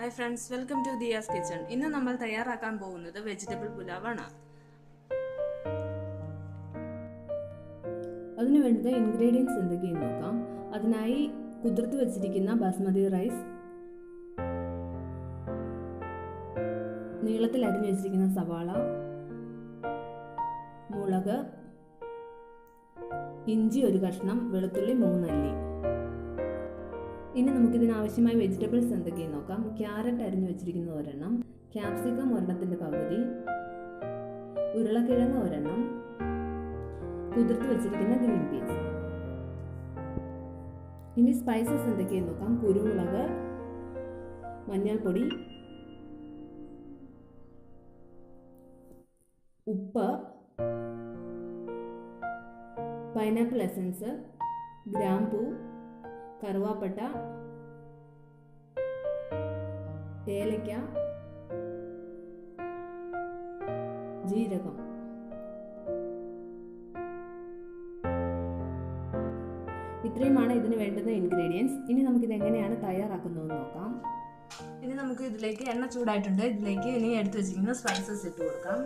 Hi friends, welcome to Diya's Kitchen. ഇന്ന് നമ്മൾ തയ്യാറാക്കാൻ പോകുന്നത് വെജിറ്റബിൾ പുലാവാണ്. അതിനു വേണ്ട ഇൻഗ്രീഡിയൻസ് എന്തൊക്കെയെന്ന് നോക്കാം. അതിനായി കുതിർത്ത് വെച്ചിരിക്കുന്ന ബാസ്മതി റൈസ്, നീളത്തിൽ അരിഞ്ഞു വെച്ചിരിക്കുന്ന സവാള, മുളക്, ഇഞ്ചി ഒരു കഷ്ണം, വെളുത്തുള്ളി 3 അല്ലി. ഇനി നമുക്കിതിനാവശ്യമായ വെജിറ്റബിൾസ് എന്തൊക്കെയെന്ന് നോക്കാം. ക്യാരറ്റ് അരിഞ്ഞു വെച്ചിരിക്കുന്നത് ഒരെണ്ണം, ക്യാപ്സിക്കം ഒരെണ്ണത്തിൻ്റെ പകുതി, ഉരുളക്കിഴങ്ങ് ഒരെണ്ണം, കുതിർത്ത് വെച്ചിരിക്കുന്ന ഗ്രീൻ പീസ്. ഇനി സ്പൈസസ് എന്തൊക്കെയെന്ന് നോക്കാം. കുരുമുളക്, മഞ്ഞൾപ്പൊടി, ഉപ്പ്, പൈനാപ്പിൾ എസൻസ്, ഗ്രാമ്പൂ, കറുവാപ്പട്ട, ഏലക്ക, ജീരകം. ഇത്രയുമാണ് ഇതിന് വേണ്ടുന്ന ഇൻഗ്രീഡിയൻസ്. ഇനി നമുക്കിത് എങ്ങനെയാണ് തയ്യാറാക്കുന്നതെന്ന് നോക്കാം. ഇനി നമുക്ക് ഇതിലേക്ക് എണ്ണ ചൂടായിട്ടുണ്ട്. ഇതിലേക്ക് ഇനി എടുത്തു വെച്ചിരിക്കുന്ന സ്പൈസസ് ഇട്ട് കൊടുക്കാം.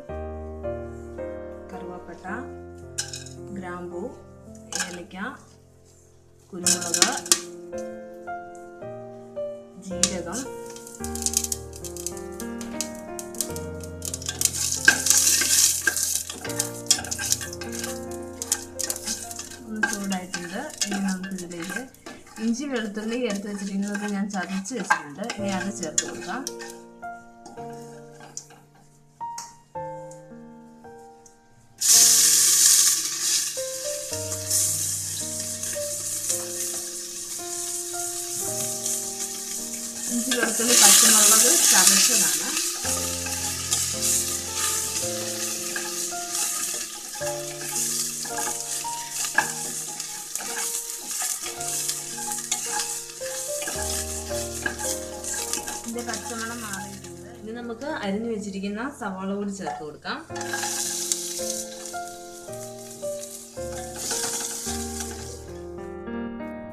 കറുവാപ്പട്ട, ഗ്രാമ്പൂ, ഏലക്ക, കുരുമുളക്, ജീരകം, ഒന്ന് ചൂടായിട്ടുണ്ട്. ഇനി നമുക്കിതിലേക്ക് ഇഞ്ചി വെളുത്തുള്ളി എടുത്ത് വെച്ചിരിക്കുന്നത് ഞാൻ ചതച്ച് വെച്ചിട്ടുണ്ട്. ഇനി അത് ചേർത്ത് കൊടുക്കാം. ഇഞ്ചി വെളുത്തുള്ളി പച്ചമുളക് ചതച്ചതാണ്. ഇതിന്റെ പച്ചമണം മാറിയിട്ടുണ്ട്. ഇനി നമുക്ക് അരിഞ്ഞു വെച്ചിരിക്കുന്ന സവാള കൂടി ചേർത്ത് കൊടുക്കാം.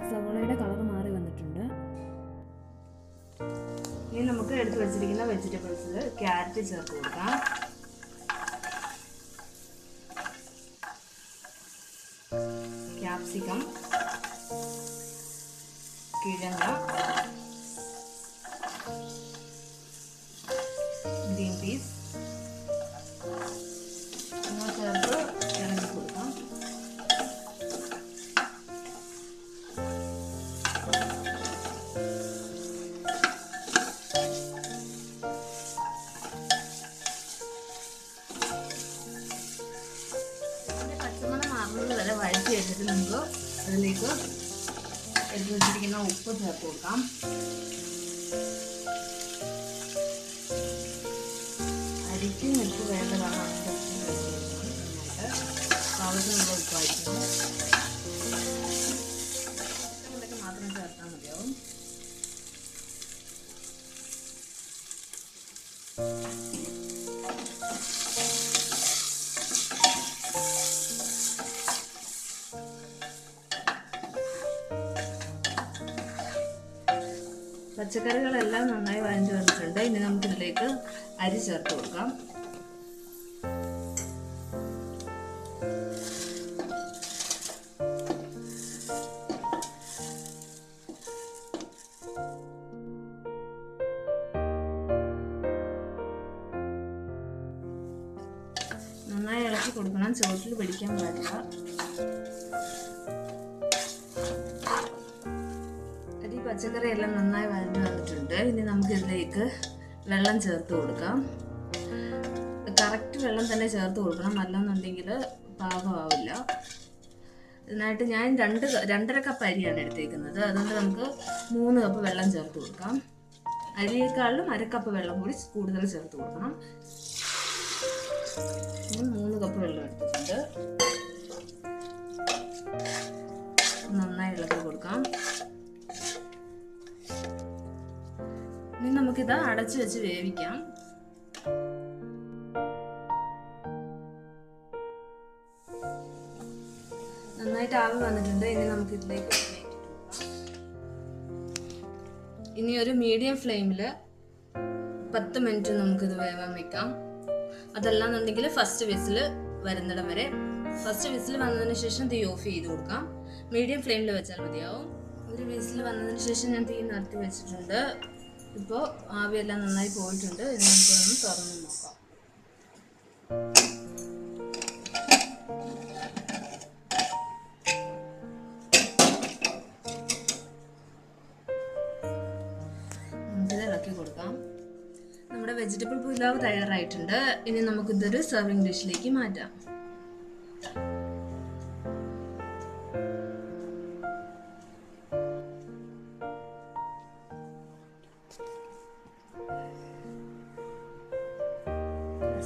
സവാളയുടെ കളർ മാറി വന്നിട്ടുണ്ട്. ഇനി നമുക്ക് എടുത്തു വെച്ചിരിക്കുന്ന വെജിറ്റബിൾസിൽ ക്യാരറ്റ് ചേർത്ത് കൊടുക്കാം. ക്യാപ്സിക്കം, കിഴങ്ങ്, ഗ്രീൻ പീസ് എന്നിവ ചേർത്ത് ഇളക്കി കൊടുക്കാം. പച്ചമണം മാറുന്നത് വരെ വഴറ്റി വെച്ചിട്ട് നമുക്ക് അതിലേക്ക് എടുത്ത് വെച്ചിരിക്കുന്ന ഉപ്പ് ചേർത്ത് കൊടുക്കാം. അരിക്കും ഉപ്പ് വേണ്ടതാണ്. ആവശ്യമുള്ള ഉപ്പായിരിക്കണം. ഇതൊക്കെ മാത്രം ചേർത്താൽ മതിയാവും. പച്ചക്കറികളെല്ലാം നന്നായി വഴഞ്ഞു വന്നിട്ടുണ്ട്. ഇനി നമുക്കിതിലേക്ക് അരി ചേർത്ത് കൊടുക്കാം. നന്നായി ഇളക്കി കൊടുക്കണം. ചുവട്ടിൽ പിടിക്കാൻ പാടില്ല. പച്ചക്കറി എല്ലാം നന്നായി വഴഞ്ഞു വന്നിട്ടുണ്ട്. ഇനി നമുക്ക് ഇതിലേക്ക് വെള്ളം ചേർത്ത് കൊടുക്കാം. കറക്റ്റ് വെള്ളം തന്നെ ചേർത്ത് കൊടുക്കണം, അല്ലെന്നുണ്ടെങ്കിൽ പാകമാവില്ല. ഇതിനായിട്ട് ഞാൻ 2.5 കപ്പ് അരിയാണ് എടുത്തേക്കുന്നത്. അതുകൊണ്ട് നമുക്ക് 3 കപ്പ് വെള്ളം ചേർത്ത് കൊടുക്കാം. അരിയേക്കാളും 1/2 കപ്പ് വെള്ളം കൂടി കൂടുതൽ ചേർത്ത് കൊടുക്കണം. 3 കപ്പ് വെള്ളം എടുത്തിട്ടുണ്ട്. നന്നായി ഇളക്കി കൊടുക്കാം. ഇനി നമുക്കിത് അടച്ചു വെച്ച് വേവിക്കാം. നന്നായിട്ട് ആവി വന്നിട്ടുണ്ട്. ഇനി നമുക്ക് ഇതിലേക്ക് ഇനി ഒരു മീഡിയം ഫ്ലെയിമിൽ 10 മിനിറ്റ് നമുക്കിത് വേവാൻ വെക്കാം. അതല്ലാന്നുണ്ടെങ്കിൽ ഫസ്റ്റ് വിസിൽ വരുന്നിടം വരെ. ഫസ്റ്റ് വിസിൽ വന്നതിന് ശേഷം തീ ഓഫ് ചെയ്ത് കൊടുക്കാം. മീഡിയം ഫ്ലെയിമിൽ വെച്ചാൽ മതിയാവും. ഒരു വിസിൽ വന്നതിന് ശേഷം ഞാൻ തീ നിർത്തി വെച്ചിട്ടുണ്ട്. ഇപ്പോൾ ആവിയെല്ലാം നന്നായി പോയിട്ടുണ്ട്. ഇത് നമുക്കൊന്ന് തുറന്ന് നോക്കാം. നമുക്കിത് ഇളക്കി കൊടുക്കാം. നമ്മുടെ വെജിറ്റബിൾ പുലാവ് തയ്യാറായിട്ടുണ്ട്. ഇനി നമുക്കിതൊരു സെർവിങ് ഡിഷിലേക്ക് മാറ്റാം.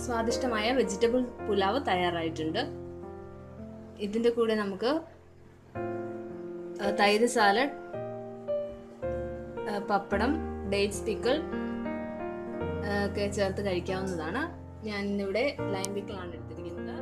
സ്വാദിഷ്ടമായ വെജിറ്റബിൾ പുലാവ് തയ്യാറായിട്ടുണ്ട്. ഇതിൻ്റെ കൂടെ നമുക്ക് തൈര് സാലഡ്, പപ്പടം, ഡേറ്റ്സ് പിക്കിൾ ഒക്കെ ചേർത്ത് കഴിക്കാവുന്നതാണ്. ഞാൻ ഇന്നിവിടെ ലൈം പിക്കിളാണ് എടുത്തിരിക്കുന്നത്.